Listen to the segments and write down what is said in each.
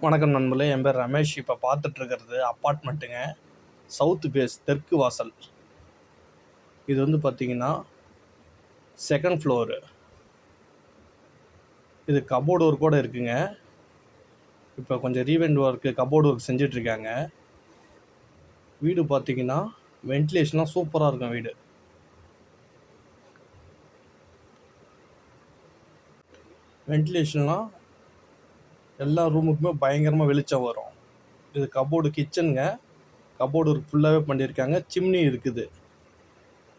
வணக்கம் நண்பர்களே, என் பேர் ரமேஷ். இப்போ பார்த்துட்ருக்கிறது அப்பார்ட்மெண்ட்டுங்க. சவுத் பேஸ் தெற்கு வாசல். இது வந்து பார்த்தீங்கன்னா செகண்ட் ஃப்ளோரு. இது கபோர்டு ஒர்க்கோடு இருக்குங்க. இப்போ கொஞ்சம் ரீவெண்ட் ஒர்க்கு, கபோர்டு ஒர்க் செஞ்சிட்ருக்காங்க. வீடு பார்த்தீங்கன்னா வென்டிலேஷன்லாம் சூப்பராக இருக்கும். வீடு வென்டிலேஷன்லாம் எல்லா ரூமுக்குமே பயங்கரமாக வெளிச்சம் வரும். இது கபோர்டு கிச்சனுங்க. கபோர்டு ஒர்க் ஃபுல்லாகவே பண்ணியிருக்காங்க. சிம்னி இருக்குது.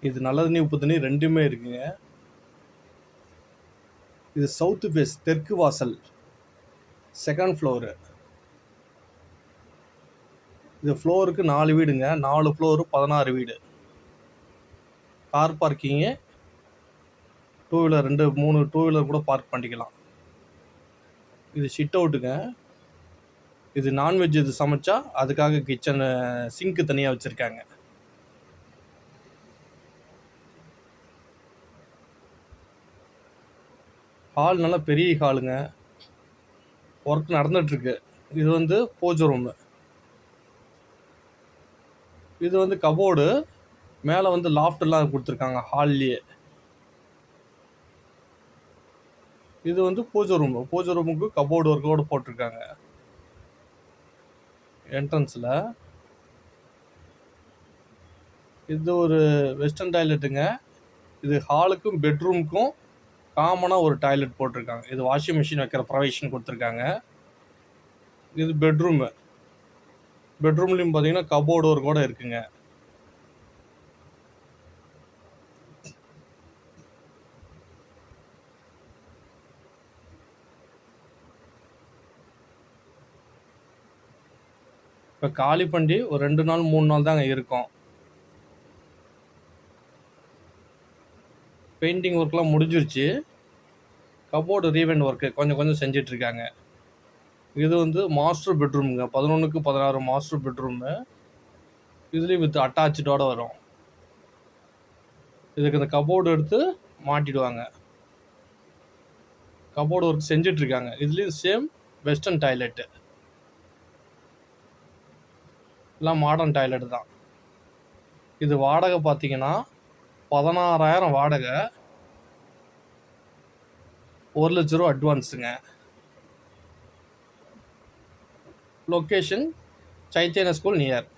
இது நல்ல தண்ணி உப்பு தண்ணி ரெண்டுமே இருக்குங்க. இது சவுத்து ஃபேஸ் தெற்கு வாசல், செகண்ட் ஃப்ளோரு. இது ஃப்ளோருக்கு 4 வீடுங்க. 4 ஃப்ளோரு 16 வீடு. Car parking, two wheeler 2 3 two wheeler கூட பார்க் பண்ணிக்கலாம். இது ஷிட் அவுட்டுங்க. இது நான்வெஜ் இது சமைச்சா அதுக்காக கிச்சனு சிங்க்கு தனியாக வச்சுருக்காங்க. ஹால் நல்லா பெரிய ஹாலுங்க. ஒர்க் நடந்துகிட்ருக்கு. இது வந்து பூஜை ரூமு. இது வந்து கபோர்டு. மேலே வந்து லாஃப்ட்லாம் கொடுத்துருக்காங்க ஹால்லேயே. இது வந்து பூஜை ரூமு. பூஜை ரூமுக்கு கபோர்டு ஒர்க்கோடு போட்டிருக்காங்க. என்ட்ரன்ஸில் இது ஒரு வெஸ்டர்ன் டாய்லெட்டுங்க. இது ஹாலுக்கும் பெட்ரூமுக்கும் காமனாக ஒரு டாய்லெட் போட்டிருக்காங்க. இது வாஷிங் மிஷின் வைக்கிற ப்ரொவிஷன் கொடுத்துருக்காங்க. இது பெட்ரூமு. பெட்ரூம்லேயும் பார்த்தீங்கன்னா கபோர்டு ஒர்க்கோட இருக்குங்க. இப்போ காலி பண்ணி ஒரு 2 நாள் 3 நாள் தாங்க இருக்கும். பெயிண்டிங் ஒர்க்லாம் முடிஞ்சிருச்சு. கபோர்டு ரீவெண்ட் ஒர்க்கு கொஞ்சம் கொஞ்சம் செஞ்சிட்ருக்காங்க. இது வந்து மாஸ்டர் பெட்ரூமுங்க. 11க்கு 16 master bedroom. இதுலேயும் வித் அட்டாச்சோடு வரும். இதுக்கு இந்த கபோர்டு எடுத்து மாட்டிடுவாங்க. கபோர்டு ஒர்க் செஞ்சிட்ருக்காங்க. இதுலேயும் சேம் வெஸ்டர்ன் டாய்லெட்டு. எல்லாம் மாடர்ன் டாய்லெட்டு தான். இது வாடகை பார்த்தீங்கன்னா 16,000 வாடகை. 1,00,000 ரூபா அட்வான்ஸுங்க. Location Chaitanya school near.